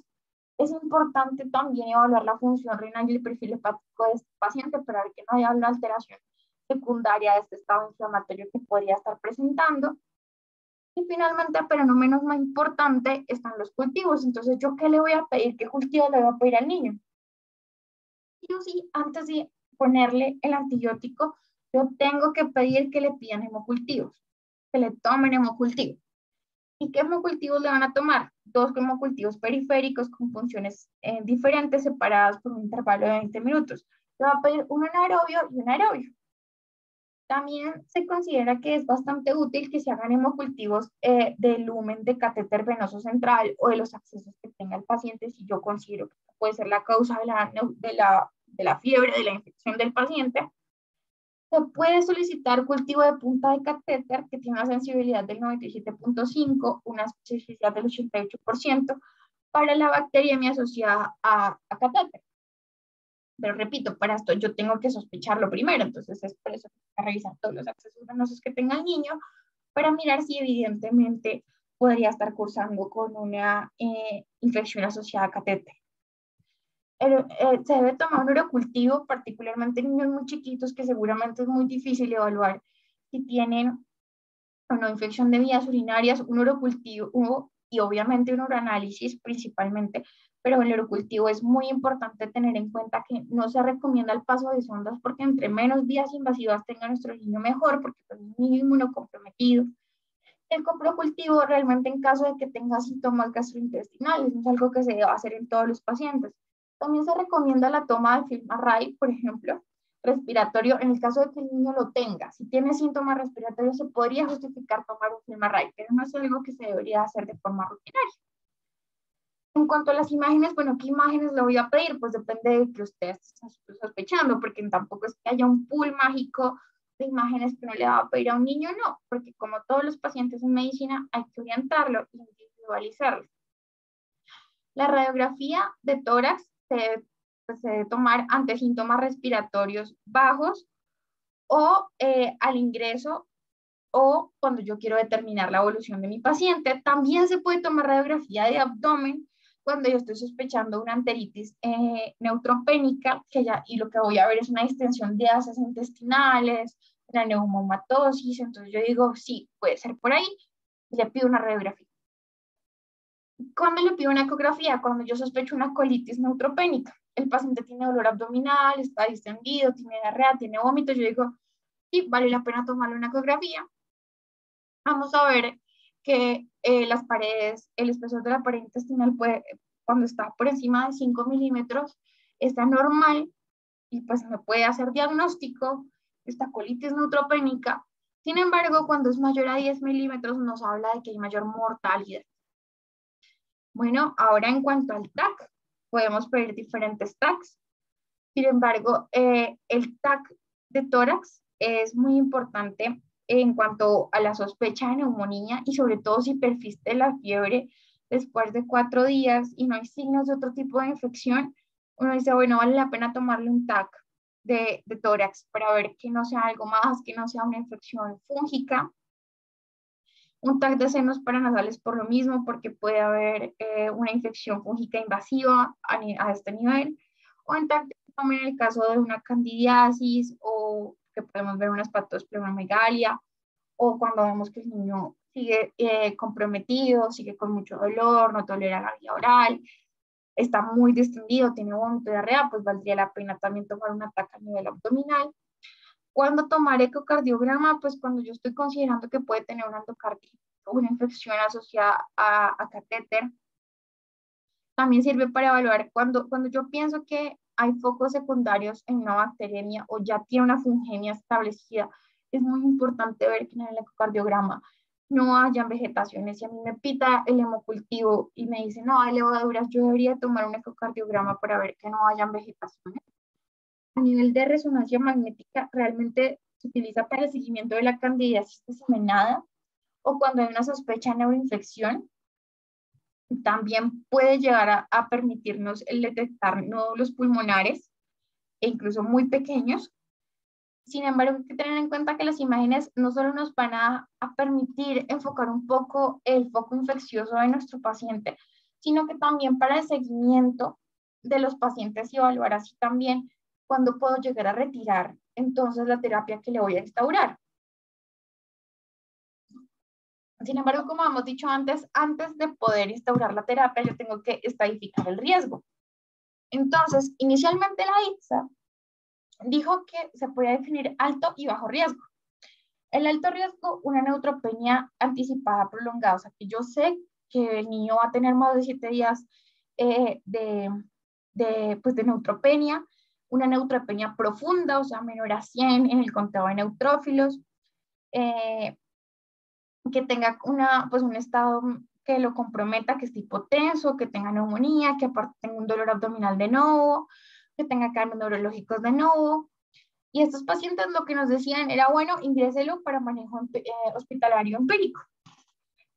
Es importante también evaluar la función renal y el perfil hepático de este paciente para ver que no haya una alteración secundaria de este estado inflamatorio que podría estar presentando. Y finalmente, pero no menos más importante, están los cultivos. Entonces, ¿yo qué le voy a pedir? ¿Qué cultivo le voy a pedir al niño? Sí o sí, antes de ponerle el antibiótico, yo tengo que pedir que le pidan hemocultivos, que le tomen hemocultivos. ¿Y qué hemocultivos le van a tomar? 2 hemocultivos periféricos con funciones diferentes, separadas por un intervalo de 20 minutos. Le va a pedir un anaerobio y un aerobio. También se considera que es bastante útil que se hagan hemocultivos de lumen de catéter venoso central o de los accesos que tenga el paciente, si yo considero que puede ser la causa de la fiebre, de la infección del paciente. Se puede solicitar cultivo de punta de catéter que tiene una sensibilidad del 97.5, una especificidad del 88% para la bacteriemia asociada a catéter. Pero repito, para esto yo tengo que sospecharlo primero, entonces es por eso que hay que revisar todos los accesos venosos que tenga el niño para mirar si evidentemente podría estar cursando con una infección asociada a catéter. Se debe tomar un urocultivo, particularmente en niños muy chiquitos, que seguramente es muy difícil evaluar si tienen o no infección de vías urinarias, un urocultivo y obviamente un uroanálisis principalmente, pero el urocultivo es muy importante tener en cuenta que no se recomienda el paso de sondas porque entre menos vías invasivas tenga nuestro niño mejor, porque es un niño inmunocomprometido. El coprocultivo realmente en caso de que tenga síntomas gastrointestinales, no es algo que se debe hacer en todos los pacientes. También se recomienda la toma de film array, por ejemplo, respiratorio, en el caso de que el niño lo tenga. Si tiene síntomas respiratorios, se podría justificar tomar un film array, pero no es algo que se debería hacer de forma rutinaria. En cuanto a las imágenes, bueno, ¿qué imágenes le voy a pedir? Pues depende de que usted esté sospechando, porque tampoco es que haya un pool mágico de imágenes que no le va a pedir a un niño, no, porque como todos los pacientes en medicina, hay que orientarlo e individualizarlo. La radiografía de tórax se debe tomar ante síntomas respiratorios bajos o al ingreso o cuando yo quiero determinar la evolución de mi paciente. También se puede tomar radiografía de abdomen cuando yo estoy sospechando una enteritis neutropénica, y lo que voy a ver es una distensión de asas intestinales, una neumomatosis, entonces yo digo, sí, puede ser por ahí, y le pido una radiografía. ¿Cuándo le pido una ecografía? Cuando yo sospecho una colitis neutropénica. El paciente tiene dolor abdominal, está distendido, tiene diarrea, tiene vómitos, yo digo, sí, vale la pena tomarle una ecografía. Vamos a ver que las paredes, el espesor de la pared intestinal puede, cuando está por encima de 5 milímetros, está normal y pues me puede hacer diagnóstico de esta colitis neutropénica. Sin embargo, cuando es mayor a 10 milímetros nos habla de que hay mayor mortalidad. Bueno, ahora en cuanto al TAC, podemos pedir diferentes TACs. Sin embargo, el TAC de tórax es muy importante en cuanto a la sospecha de neumonía y sobre todo si persiste la fiebre después de 4 días y no hay signos de otro tipo de infección, uno dice, bueno, vale la pena tomarle un TAC de tórax para ver que no sea algo más, que no sea una infección fúngica. Un TAC de senos paranasales por lo mismo, porque puede haber una infección fúngica invasiva a este nivel, o en TAC de abdomen en el caso de una candidiasis o que podemos ver una hepatosplenomegalia, o cuando vemos que el niño sigue comprometido, sigue con mucho dolor, no tolera la vía oral, está muy distendido, tiene vómito y diarrea, pues valdría la pena también tomar un ataque a nivel abdominal. Cuando tomar ecocardiograma, pues cuando yo estoy considerando que puede tener una endocarditis o una infección asociada a catéter. También sirve para evaluar cuando yo pienso que hay focos secundarios en una bacteriemia o ya tiene una fungemia establecida. Es muy importante ver que en el ecocardiograma no hayan vegetaciones. Si a mí me pita el hemocultivo y me dice no hay levaduras, yo debería tomar un ecocardiograma para ver que no hayan vegetaciones. A nivel de resonancia magnética, realmente se utiliza para el seguimiento de la candidiasis diseminada o cuando hay una sospecha de neuroinfección. También puede llegar a permitirnos el detectar nódulos pulmonares e incluso muy pequeños. Sin embargo, hay que tener en cuenta que las imágenes no solo nos van a permitir enfocar un poco el foco infeccioso de nuestro paciente, sino que también para el seguimiento de los pacientes y evaluar así también cuándo puedo llegar a retirar entonces la terapia que le voy a instaurar. Sin embargo, como hemos dicho antes de poder instaurar la terapia, yo tengo que estadificar el riesgo. Entonces, inicialmente la ITSA dijo que se podía definir alto y bajo riesgo. El alto riesgo, una neutropenia anticipada prolongada, o sea, que yo sé que el niño va a tener más de 7 días de neutropenia, una neutropenia profunda, o sea, menor a 100 en el conteo de neutrófilos, que tenga un estado que lo comprometa, que esté hipotenso, que tenga neumonía, que aparte tenga un dolor abdominal de nuevo, que tenga cambios neurológicos de nuevo. Y estos pacientes lo que nos decían era, bueno, ingréselo para manejo hospitalario empírico.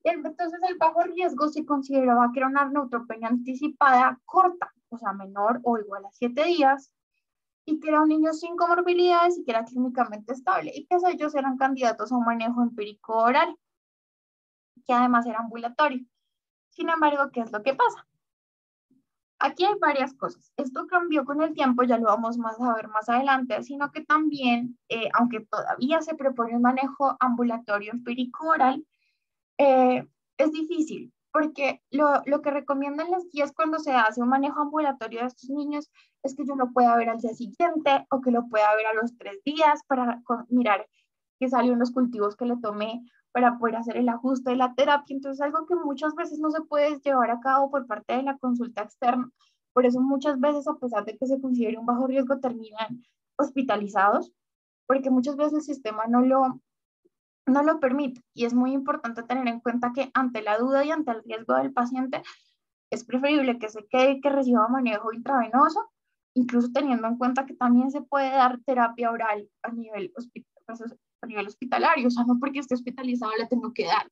Entonces el bajo riesgo se consideraba que era una neutropenia anticipada corta, o sea, menor o igual a 7 días, y que era un niño sin comorbilidades y que era clínicamente estable, y que ellos eran candidatos a un manejo empírico oral, que además era ambulatorio. Sin embargo, ¿qué es lo que pasa? Aquí hay varias cosas. Esto cambió con el tiempo, ya lo vamos a ver más adelante, sino que también, aunque todavía se propone un manejo ambulatorio empírico oral, es difícil, porque lo que recomiendan las guías cuando se hace un manejo ambulatorio de estos niños es que yo lo pueda ver al día siguiente o que lo pueda ver a los 3 días para mirar que salió los cultivos que le tomé para poder hacer el ajuste de la terapia. Entonces, algo que muchas veces no se puede llevar a cabo por parte de la consulta externa. Por eso muchas veces, a pesar de que se considere un bajo riesgo, terminan hospitalizados, porque muchas veces el sistema no lo permite. Y es muy importante tener en cuenta que ante la duda y ante el riesgo del paciente, es preferible que se quede y que reciba manejo intravenoso, incluso teniendo en cuenta que también se puede dar terapia oral a nivel hospitalario. O sea, no porque esté hospitalizado le tengo que dar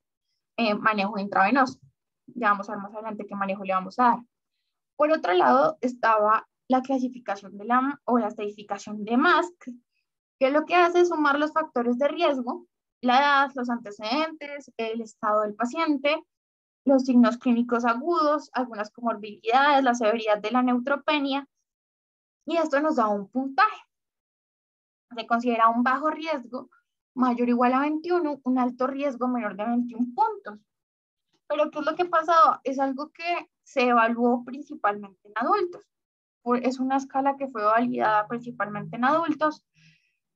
manejo intravenoso. Ya vamos a ver más adelante qué manejo le vamos a dar. Por otro lado, estaba la clasificación de o la estadificación de MASC, que lo que hace es sumar los factores de riesgo, la edad, los antecedentes, el estado del paciente, los signos clínicos agudos, algunas comorbilidades, la severidad de la neutropenia, y esto nos da un puntaje. Se considera un bajo riesgo mayor o igual a 21, un alto riesgo menor de 21 puntos. Pero ¿qué es lo que pasaba? Es algo que se evaluó principalmente en adultos. Es una escala que fue validada principalmente en adultos,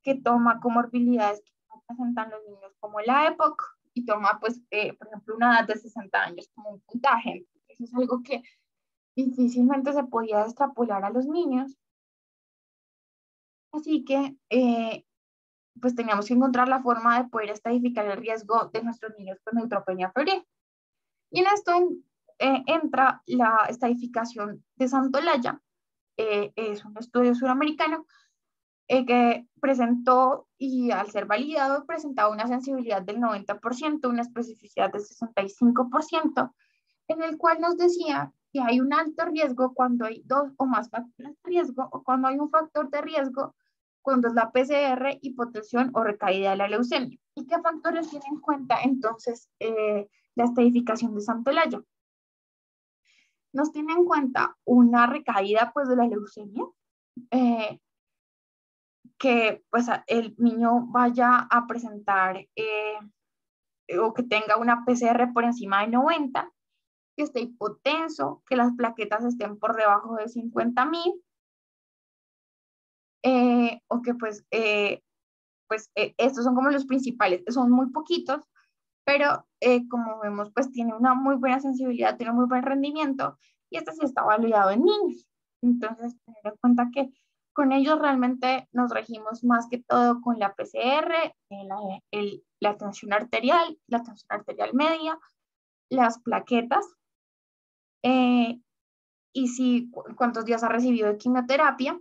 que toma comorbilidades que presentan los niños como la EPOC y toma, pues, por ejemplo, una edad de 60 años como un puntaje. Eso es algo que difícilmente se podía extrapolar a los niños. Así que, pues, teníamos que encontrar la forma de poder estadificar el riesgo de nuestros niños con neutropenia febril. Y en esto entra la estadificación de Santolaya, es un estudio suramericano que presentó y al ser validado presentaba una sensibilidad del 90%, una especificidad del 65%, en el cual nos decía que hay un alto riesgo cuando hay 2 o más factores de riesgo o cuando hay un factor de riesgo cuando es la PCR, hipotensión o recaída de la leucemia. ¿Y qué factores tiene en cuenta entonces la estadificación de Santolaya? Nos tiene en cuenta una recaída pues de la leucemia, que pues el niño vaya a presentar o que tenga una PCR por encima de 90, que esté hipotenso, que las plaquetas estén por debajo de 50.000, o que estos son como los principales, son muy poquitos, pero como vemos, pues tiene una muy buena sensibilidad, tiene muy buen rendimiento, y este sí está validado en niños. Entonces, tener en cuenta que con ellos realmente nos regimos más que todo con la PCR, la tensión arterial media, las plaquetas, eh, y si cuántos días ha recibido de quimioterapia,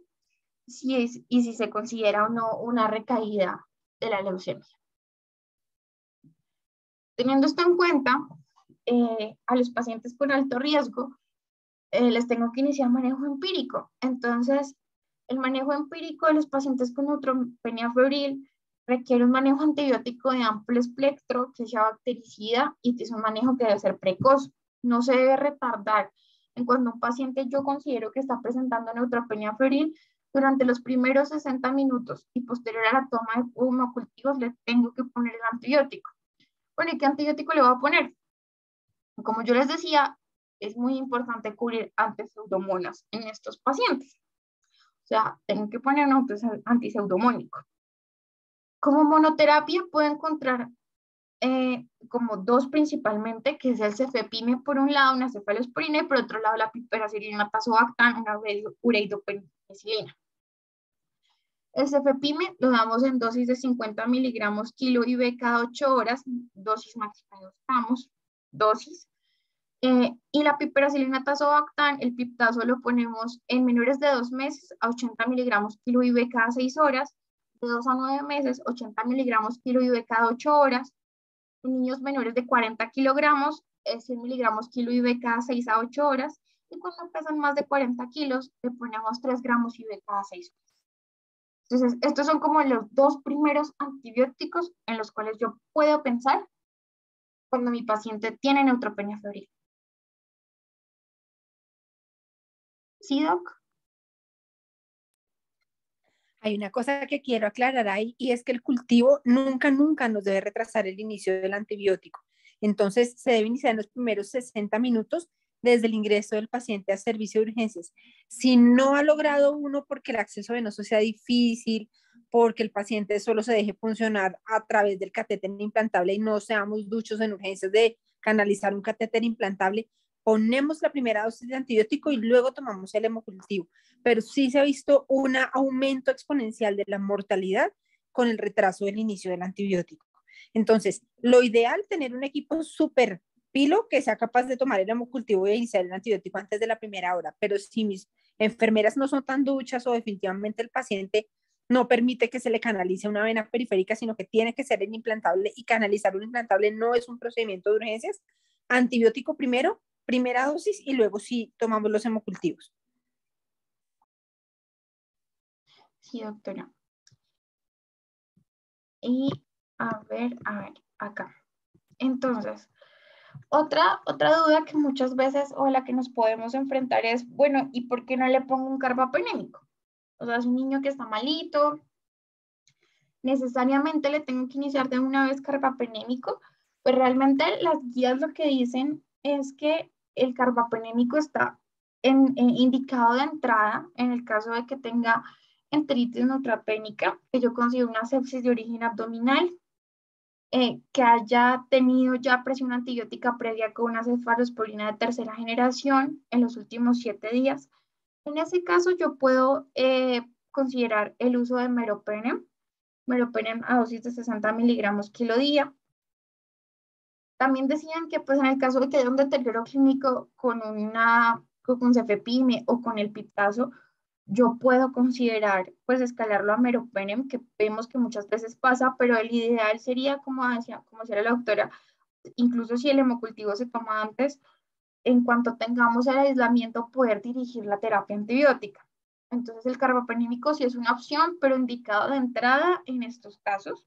y si se considera o no una recaída de la leucemia. Teniendo esto en cuenta, a los pacientes con alto riesgo les tengo que iniciar manejo empírico. Entonces, el manejo empírico de los pacientes con neutropenia febril requiere un manejo antibiótico de amplio espectro, que sea bactericida, y es un manejo que debe ser precoz. No se debe retardar. En cuanto un paciente yo considero que está presentando neutropenia febril, durante los primeros 60 minutos y posterior a la toma de hemocultivos le tengo que poner el antibiótico. Bueno, ¿y qué antibiótico le voy a poner? Como yo les decía, es muy importante cubrir antiseudomonas en estos pacientes. O sea, tengo que poner un antiseudomónico. Como monoterapia puedo encontrar como dos principalmente, que es el cefepime por un lado, una cefalosporina, y por otro lado la piperacillina tazobactam, una ureidopenicilina. El cefepime lo damos en dosis de 50 miligramos kilo IV cada 8 horas, dosis máxima de 2 gramos, dosis. Y la piperacillina tazobactam, el piptazo lo ponemos en menores de 2 meses a 80 miligramos kilo IV cada 6 horas, de 2 a 9 meses 80 miligramos kilo IV cada 8 horas, en niños menores de 40 kilogramos 100 miligramos kilo IV cada 6 a 8 horas, y cuando pesan más de 40 kilos le ponemos 3 gramos IV cada 6 horas. Entonces, estos son como los dos primeros antibióticos en los cuales yo puedo pensar cuando mi paciente tiene neutropenia febril. ¿Sí, doc? Hay una cosa que quiero aclarar ahí y es que el cultivo nunca nos debe retrasar el inicio del antibiótico. Entonces, se debe iniciar en los primeros 60 minutos desde el ingreso del paciente a servicio de urgencias. Si no ha logrado uno porque el acceso venoso sea difícil, porque el paciente solo se deje funcionar a través del catéter implantable y no seamos duchos en urgencias de canalizar un catéter implantable, ponemos la primera dosis de antibiótico y luego tomamos el hemocultivo. Pero sí se ha visto un aumento exponencial de la mortalidad con el retraso del inicio del antibiótico. Entonces, lo ideal es tener un equipo súper pilo que sea capaz de tomar el hemocultivo e iniciar el antibiótico antes de la primera hora, pero si mis enfermeras no son tan duchas o definitivamente el paciente no permite que se le canalice una vena periférica, sino que tiene que ser el implantable, y canalizar un implantable no es un procedimiento de urgencias, antibiótico primero, primera dosis, y luego sí tomamos los hemocultivos. Sí, doctora. Y a ver, acá. Entonces, otra duda que muchas veces o a la que nos podemos enfrentar es, bueno, ¿y por qué no le pongo un carbapenémico? O sea, es un niño que está malito, necesariamente le tengo que iniciar de una vez carbapenémico. Pues realmente las guías lo que dicen es que el carbapenémico está indicado de entrada en el caso de que tenga enteritis neutropénica, que yo considero una sepsis de origen abdominal, que haya tenido ya presión antibiótica previa con una cefalosporina de tercera generación en los últimos 7 días. En ese caso, yo puedo considerar el uso de meropenem a dosis de 60 miligramos kilo día. También decían que pues en el caso de que haya un deterioro clínico con cefepime o con el piptazo, yo puedo considerar pues escalarlo a meropenem, que vemos que muchas veces pasa, pero el ideal sería, como decía la doctora, incluso si el hemocultivo se toma antes, en cuanto tengamos el aislamiento, poder dirigir la terapia antibiótica. Entonces el carbapenémico sí es una opción, pero indicado de entrada en estos casos.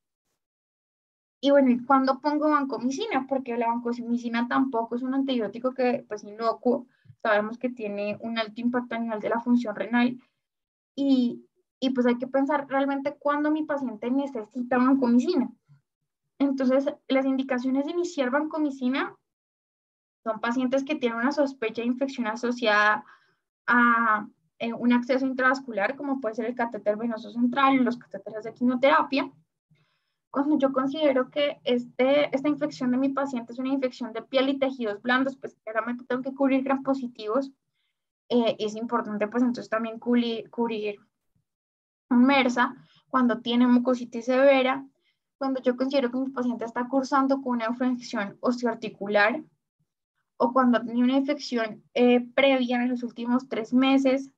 Y bueno, ¿y cuándo pongo vancomicina? Porque la vancomicina tampoco es un antibiótico que, pues, inocuo. Sabemos que tiene un alto impacto a nivel de la función renal. Y y pues hay que pensar realmente cuándo mi paciente necesita vancomicina. Entonces, las indicaciones de iniciar vancomicina son pacientes que tienen una sospecha de infección asociada a un acceso intravascular, como puede ser el catéter venoso central o los catéteres de quimioterapia. Cuando yo considero que esta infección de mi paciente es una infección de piel y tejidos blandos, pues claramente tengo que cubrir gram positivos. Es importante pues entonces también cubrir un MERSA cuando tiene mucositis severa, cuando yo considero que mi paciente está cursando con una infección osteoarticular o cuando tenía una infección previa en los últimos 3 meses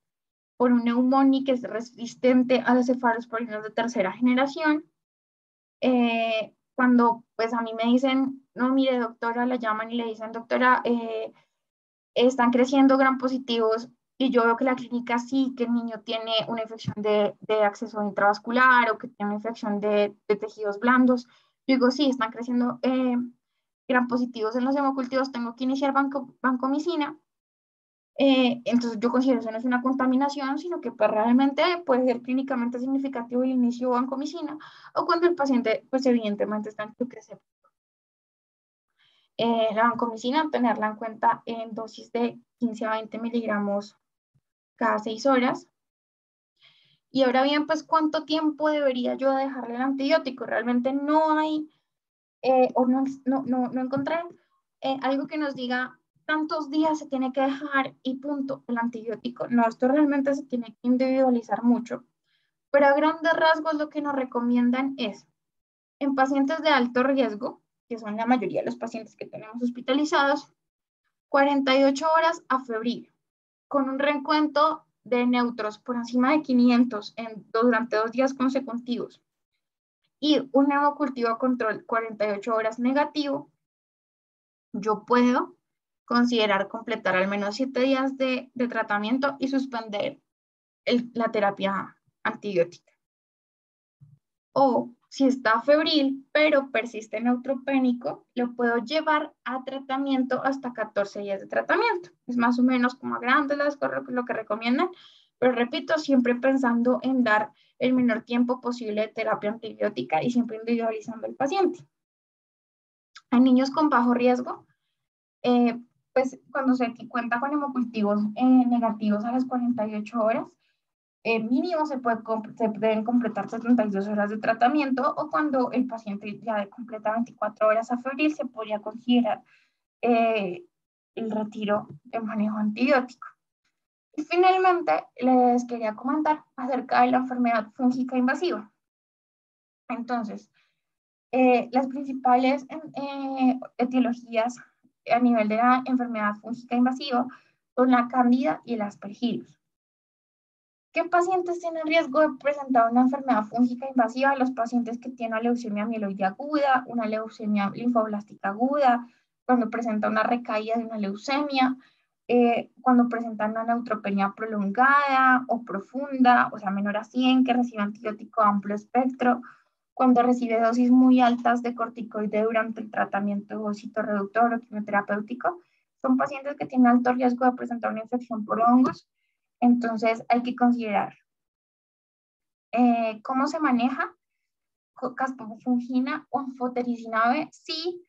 por un neumonía que es resistente a los cefalosporinos de tercera generación. Cuando pues a mí me dicen, no, mire doctora, la llaman y le dicen, doctora, están creciendo gram positivos y yo veo que la clínica sí, que el niño tiene una infección de acceso intravascular o que tiene una infección de tejidos blandos. Yo digo, sí, están creciendo gram positivos en los hemocultivos, tengo que iniciar vancomicina. Entonces yo considero que eso no es una contaminación, sino que pues, realmente puede ser clínicamente significativo el inicio de vancomicina o cuando el paciente pues evidentemente está en crecimiento. La vancomicina, tenerla en cuenta en dosis de 15 a 20 miligramos cada 6 horas. Y ahora bien, pues, ¿cuánto tiempo debería yo dejarle el antibiótico? Realmente no hay, o no encontré algo que nos diga tantos días se tiene que dejar y punto el antibiótico. No, esto realmente se tiene que individualizar mucho. Pero a grandes rasgos lo que nos recomiendan es, en pacientes de alto riesgo, que son la mayoría de los pacientes que tenemos hospitalizados, 48 horas a febril, con un recuento de neutros por encima de 500 durante 2 días consecutivos y un hemocultivo control 48 horas negativo, yo puedo considerar completar al menos 7 días de tratamiento y suspender la terapia antibiótica. O si está febril, pero persiste neutropénico, lo puedo llevar a tratamiento hasta 14 días de tratamiento. Es más o menos como a grandes lo que recomiendan, pero repito, siempre pensando en dar el menor tiempo posible de terapia antibiótica y siempre individualizando al paciente. En niños con bajo riesgo, pues cuando se cuenta con hemocultivos negativos a las 48 horas, mínimo se deben completar 72 horas de tratamiento o cuando el paciente ya completa 24 horas a febril se podría considerar el retiro de manejo antibiótico. Y finalmente les quería comentar acerca de la enfermedad fúngica invasiva. Entonces, las principales etiologías a nivel de la enfermedad fúngica invasiva son la cándida y el aspergillus. ¿Qué pacientes tienen riesgo de presentar una enfermedad fúngica invasiva? Los pacientes que tienen una leucemia mieloide aguda, una leucemia linfoblástica aguda, cuando presentan una recaída de una leucemia, cuando presentan una neutropenia prolongada o profunda, o sea, menor a 100, que recibe antibiótico amplio espectro, cuando recibe dosis muy altas de corticoide durante el tratamiento citorreductor o quimioterapéutico. Son pacientes que tienen alto riesgo de presentar una infección por hongos. Entonces hay que considerar cómo se maneja caspofungina o anfotericina B si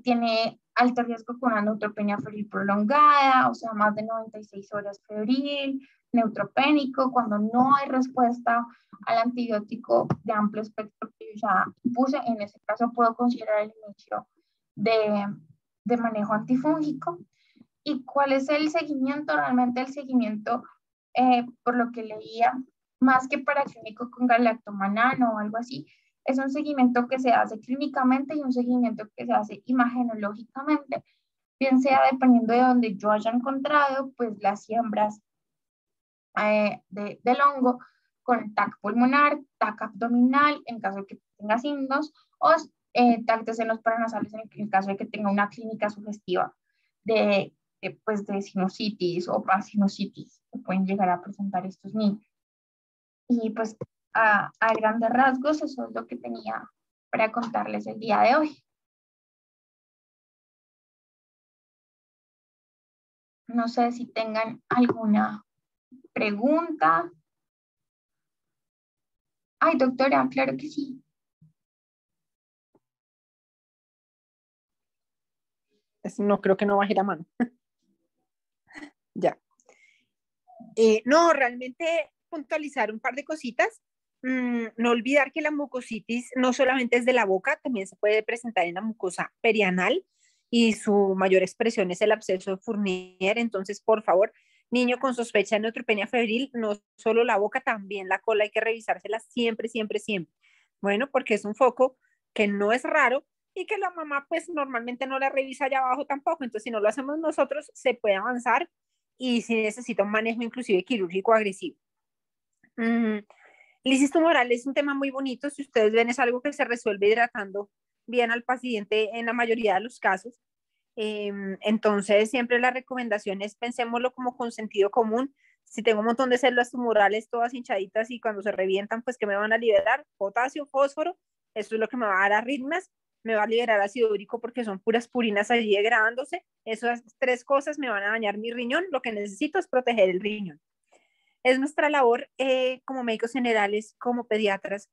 tiene alto riesgo con una neutropenia febril prolongada, o sea, más de 96 horas febril, neutropénico, cuando no hay respuesta al antibiótico de amplio espectro que ya puse, en ese caso puedo considerar el inicio de manejo antifúngico. ¿Y cuál es el seguimiento? Realmente el seguimiento, por lo que leía, más que para clínico con galactomanano o algo así, es un seguimiento que se hace clínicamente y un seguimiento que se hace imagenológicamente, bien sea dependiendo de donde yo haya encontrado, pues las siembras del hongo con TAC pulmonar, TAC abdominal, en caso de que tenga signos, o TAC de senos paranasales en el caso de que tenga una clínica sugestiva pues de sinusitis o pansinusitis que pueden llegar a presentar estos niños. Y pues a grandes rasgos eso es lo que tenía para contarles el día de hoy. No sé si tengan alguna pregunta. Ay, doctora, claro que sí. No creo que no baje la mano. Ya. No, realmente puntualizar un par de cositas. No olvidar que la mucositis no solamente es de la boca, también se puede presentar en la mucosa perianal y su mayor expresión es el absceso de Fournier. Entonces, por favor, niño con sospecha de neutropenia febril, no solo la boca, también la cola hay que revisársela siempre, siempre, siempre. Bueno, porque es un foco que no es raro y que la mamá pues normalmente no la revisa allá abajo tampoco. Entonces, si no lo hacemos nosotros, se puede avanzar y si necesita un manejo inclusive quirúrgico agresivo. Lisis tumoral es un tema muy bonito. Si ustedes ven, es algo que se resuelve hidratando bien al paciente en la mayoría de los casos. Entonces, siempre la recomendación es pensémoslo como con sentido común. Si tengo un montón de células tumorales todas hinchaditas y cuando se revientan, pues ¿qué me van a liberar? Potasio, fósforo, eso es lo que me va a dar arritmias, me va a liberar ácido úrico porque son puras purinas allí degradándose. Esas tres cosas me van a dañar mi riñón. Lo que necesito es proteger el riñón. Es nuestra labor como médicos generales, como pediatras,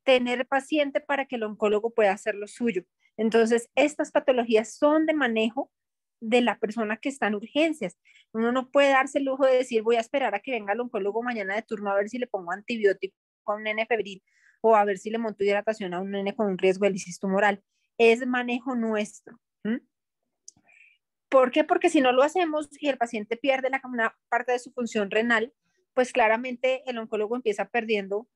tener paciente para que el oncólogo pueda hacer lo suyo. Entonces, estas patologías son de manejo de la persona que está en urgencias. Uno no puede darse el lujo de decir, voy a esperar a que venga el oncólogo mañana de turno a ver si le pongo antibiótico a un nene febril o a ver si le monto hidratación a un nene con un riesgo de lisis tumoral. Es manejo nuestro. ¿Por qué? Porque si no lo hacemos y el paciente pierde una parte de su función renal, pues claramente el oncólogo empieza perdiendo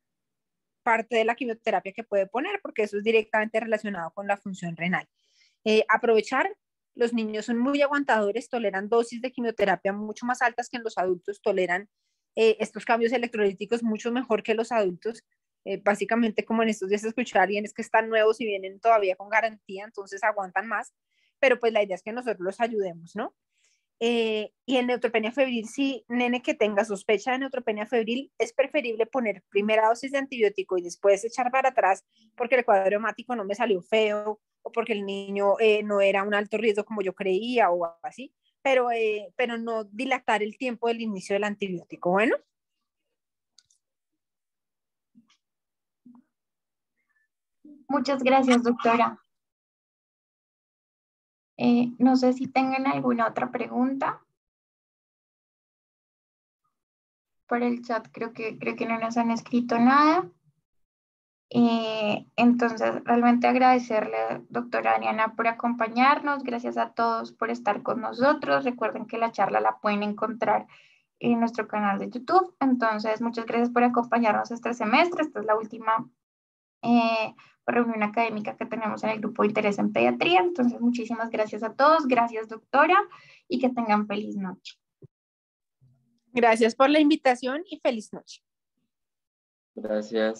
parte de la quimioterapia que puede poner, porque eso es directamente relacionado con la función renal. Aprovechar, los niños son muy aguantadores, toleran dosis de quimioterapia mucho más altas que en los adultos, toleran estos cambios electrolíticos mucho mejor que los adultos. Básicamente, como en estos días escuché a alguien, es que están nuevos y vienen todavía con garantía, entonces aguantan más, pero pues la idea es que nosotros los ayudemos, ¿no? Y en neutropenia febril, si nene que tenga sospecha de neutropenia febril, es preferible poner primera dosis de antibiótico y después echar para atrás porque el cuadro hemático no me salió feo o porque el niño no era un alto riesgo como yo creía o así, pero no dilatar el tiempo del inicio del antibiótico. Bueno, Muchas gracias, doctora. No sé si tengan alguna otra pregunta. Por el chat creo que no nos han escrito nada. Entonces, realmente agradecerle, doctora Ariana, por acompañarnos. Gracias a todos por estar con nosotros. Recuerden que la charla la pueden encontrar en nuestro canal de YouTube. Entonces, muchas gracias por acompañarnos este semestre. Esta es la última reunión académica que tenemos en el grupo de interés en pediatría. Entonces, muchísimas gracias a todos. Gracias, doctora, y que tengan feliz noche. gracias por la invitación y feliz noche. Gracias.